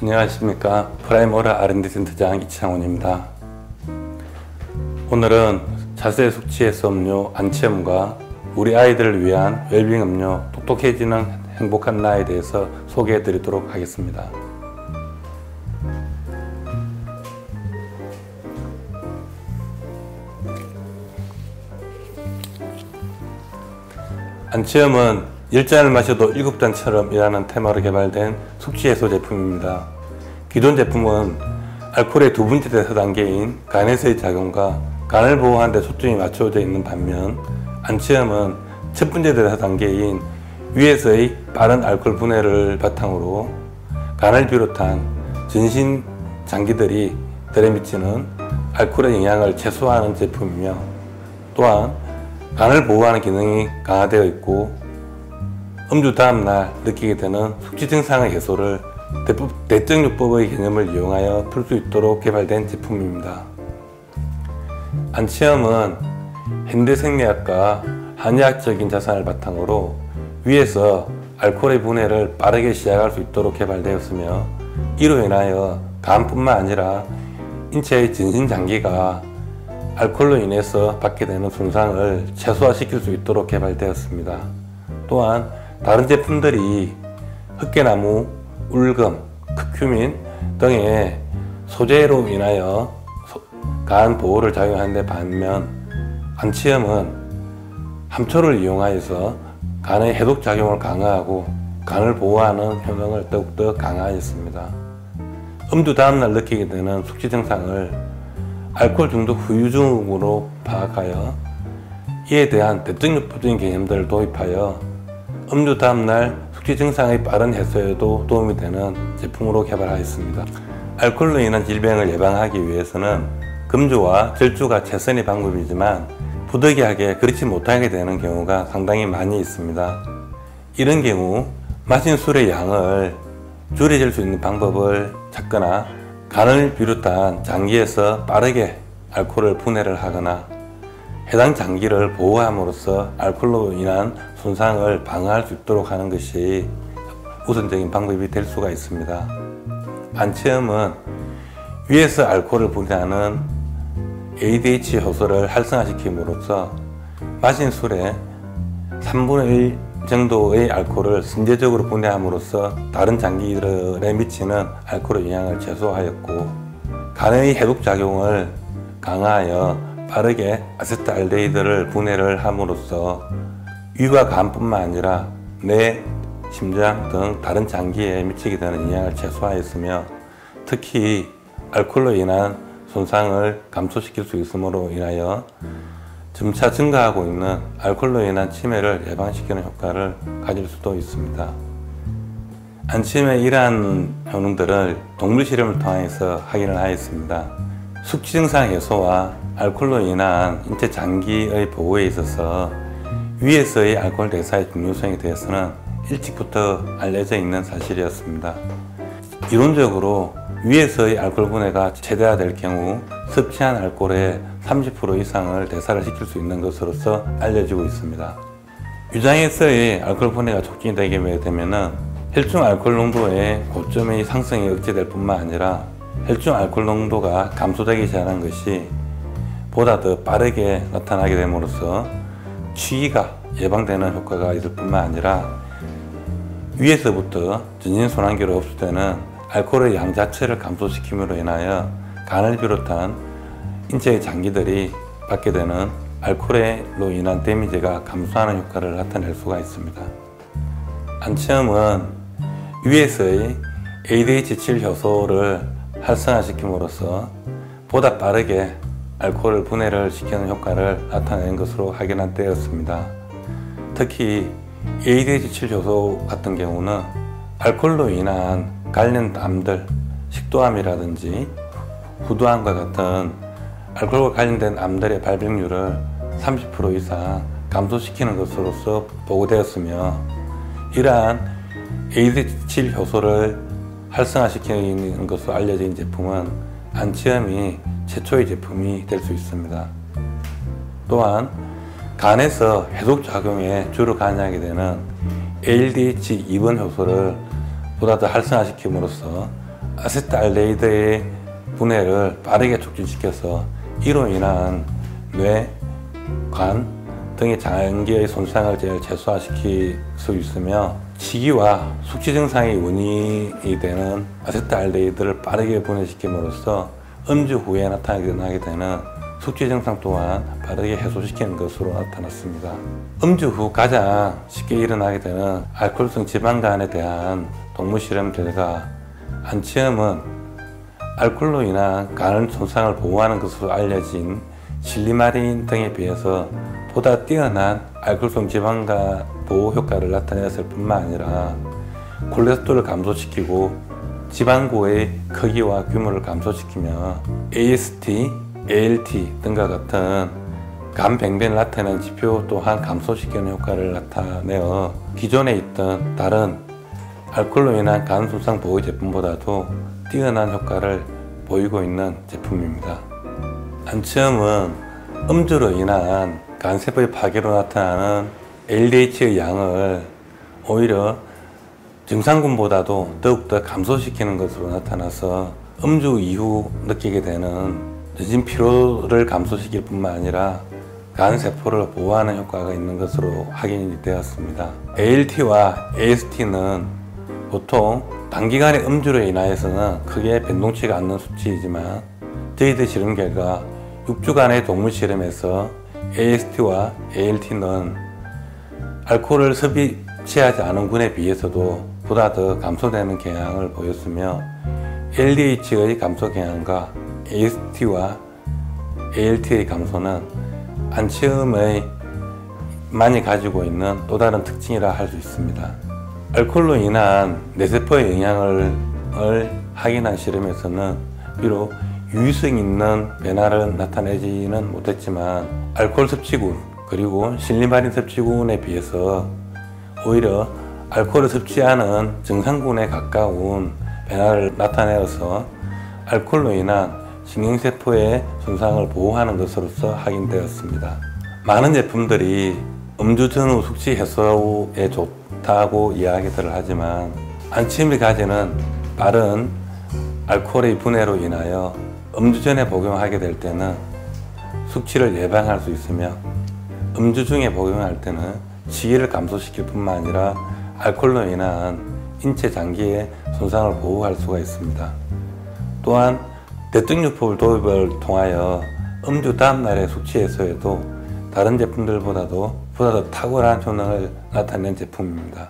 안녕하십니까. 프라임오라 R&D 센터장 이창훈입니다. 오늘은 자세 숙취해소 음료 안치음과 우리 아이들을 위한 웰빙 음료 똑똑해지는 행복한 나에 대해서 소개해 드리도록 하겠습니다. 안치음은 10잔을 마셔도 7잔처럼 이라는 테마로 개발된 숙취해소 제품입니다. 기존 제품은 알코올의 두 번째 대사 단계인 간에서의 작용과 간을 보호하는 데 초점이 맞춰져 있는 반면 안치음은 첫 번째 대사 단계인 위에서의 빠른 알코올 분해를 바탕으로 간을 비롯한 전신 장기들이 들이미치는 알코올의 영향을 최소화하는 제품이며 또한 간을 보호하는 기능이 강화되어 있고 음주 다음날 느끼게 되는 숙취 증상의 해소를 대증요법의 개념을 이용하여 풀 수 있도록 개발된 제품입니다. 안치음은 현대생리학과 한의학적인 자산을 바탕으로 위에서 알코올의 분해를 빠르게 시작할 수 있도록 개발되었으며 이로 인하여 간뿐만 아니라 인체의 전신장기가 알코올로 인해서 받게 되는 손상을 최소화시킬 수 있도록 개발되었습니다. 또한 다른 제품들이 흑개나무, 울금, 커큐민 등의 소재로 인하여 간 보호를 작용하는 데 반면 안치음은 함초를 이용하여서 간의 해독 작용을 강화하고 간을 보호하는 효능을 더욱더 강화하였습니다. 음주 다음날 느끼게 되는 숙취 증상을 알코올 중독 후유증으로 파악하여 이에 대한 대증요법적인 개념들을 도입하여 음주 다음날 숙취 증상의 빠른 해소에도 도움이 되는 제품으로 개발하였습니다. 알코올로 인한 질병을 예방하기 위해서는 금주와 절주가 최선의 방법이지만 부득이하게 그렇지 못하게 되는 경우가 상당히 많이 있습니다. 이런 경우 마신 술의 양을 줄여줄 수 있는 방법을 찾거나 간을 비롯한 장기에서 빠르게 알코올을 분해를 하거나 해당 장기를 보호함으로써 알코올로 인한 손상을 방어할 수 있도록 하는 것이 우선적인 방법이 될 수가 있습니다. 안치음은 위에서 알코올을 분해하는 ADH 효소를 활성화시킴으로써 마신 술의 3분의 1 정도의 알코올을 선제적으로 분해함으로써 다른 장기들에 미치는 알코올의 영향을 최소화하였고 간의 해독작용을 강화하여 빠르게 아세트알데히드를 분해를 함으로써 위와 간뿐만 아니라 뇌, 심장 등 다른 장기에 미치게 되는 영향을 최소화했으며 특히 알코올로 인한 손상을 감소시킬 수 있음으로 인하여 점차 증가하고 있는 알코올로 인한 치매를 예방시키는 효과를 가질 수도 있습니다. 안치음의 이러한 효능들을 동물 실험을 통해서 확인을 하였습니다. 숙취 증상 해소와 알코올로 인한 인체 장기의 보호에 있어서 위에서의 알코올 대사의 중요성에 대해서는 일찍부터 알려져 있는 사실이었습니다. 이론적으로 위에서의 알코올 분해가 최대화될 경우 섭취한 알코올의 30% 이상을 대사를 시킬 수 있는 것으로서 알려지고 있습니다. 위장에서의 알코올 분해가 촉진되게 되면 혈중 알코올 농도의 고점의 상승이 억제될 뿐만 아니라 혈중 알코올 농도가 감소되기 시작하는 것이 보다 더 빠르게 나타나게 됨으로써 취기가 예방되는 효과가 있을 뿐만 아니라 위에서부터 전신순환기로 흡수되는 알코올의 양 자체를 감소시킴으로 인하여 간을 비롯한 인체의 장기들이 받게 되는 알코올로 인한 데미지가 감소하는 효과를 나타낼 수가 있습니다. 안치음은 위에서의 ADH7 효소를 활성화시킴으로써 보다 빠르게 알코올 분해를 시키는 효과를 나타내는 것으로 확인되었습니다. 특히 ADH7 효소 같은 경우는 알코올로 인한 관련암들, 식도암이라든지 후두암과 같은 알코올과 관련된 암들의 발병률을 30% 이상 감소시키는 것으로서 보고되었으며 이러한 ADH7 효소를 활성화시키는 것으로 알려진 제품은 안치음이 최초의 제품이 될 수 있습니다. 또한 간에서 해독작용에 주로 관여하게 되는 ALDH2번 효소를 보다 더 활성화시킴으로써 아세트알데히드의 분해를 빠르게 촉진시켜서 이로 인한 뇌, 간 등의 장기의 손상을 제일 최소화시킬 수 있으며 식이와 숙취 증상의 원인이 되는 아세트알데히드를 빠르게 분해시킴으로써 음주 후에 나타나게 되는 숙취 증상 또한 빠르게 해소시키는 것으로 나타났습니다. 음주 후 가장 쉽게 일어나게 되는 알코올성 지방간에 대한 동물 실험 결과 안치음은 알코올로 인한 간 손상을 보호하는 것으로 알려진 실리마린 등에 비해서 보다 뛰어난 알코올성 지방간 보호 효과를 나타냈을 뿐만 아니라 콜레스테롤을 감소시키고 지방고의 크기와 규모를 감소시키며 AST, ALT 등과 같은 간 병변을 나타내는 지표 또한 감소시키는 효과를 나타내어 기존에 있던 다른 알코올로 인한 간 손상 보호 제품보다도 뛰어난 효과를 보이고 있는 제품입니다. 안치음은 음주로 인한 간세포의 파괴로 나타나는 LDH의 양을 오히려 증상군보다도 더욱더 감소시키는 것으로 나타나서 음주 이후 느끼게 되는 늦은 피로를 감소시킬 뿐만 아니라 간세포를 보호하는 효과가 있는 것으로 확인이 되었습니다. ALT와 AST는 보통 단기간의 음주로 인하여서는 크게 변동치가 않는 수치이지만 저희들 실험 결과 6주간의 동물 실험에서 AST와 ALT는 알코올을 섭취하지 않은 군에 비해서도 보다 더 감소되는 경향을 보였으며 LDH의 감소 경향과 AST와 ALT의 감소는 안치음의 많이 가지고 있는 또 다른 특징이라 할 수 있습니다. 알코올로 인한 뇌세포의 영향을 확인한 실험에서는 비록 유의성 있는 변화를 나타내지는 못했지만 알코올 섭취군 그리고 실리마린 섭취군에 비해서 오히려 알코올을 섭취하는 정상군에 가까운 변화를 나타내어서 알코올로 인한 신경세포의 손상을 보호하는 것으로서 확인되었습니다. 많은 제품들이 음주 전후 숙취 해소에 좋다고 이야기들을 하지만 안치음이 가지는 빠른 알코올의 분해로 인하여 음주 전에 복용하게 될 때는 숙취를 예방할 수 있으며 음주 중에 복용할 때는 식이를 감소시킬 뿐만 아니라 알코올로 인한 인체 장기의 손상을 보호할 수가 있습니다. 또한 대증유법 도입을 통하여 음주 다음날의 숙취 해소에도 다른 제품들보다도 보다 더 탁월한 효능을 나타낸 제품입니다.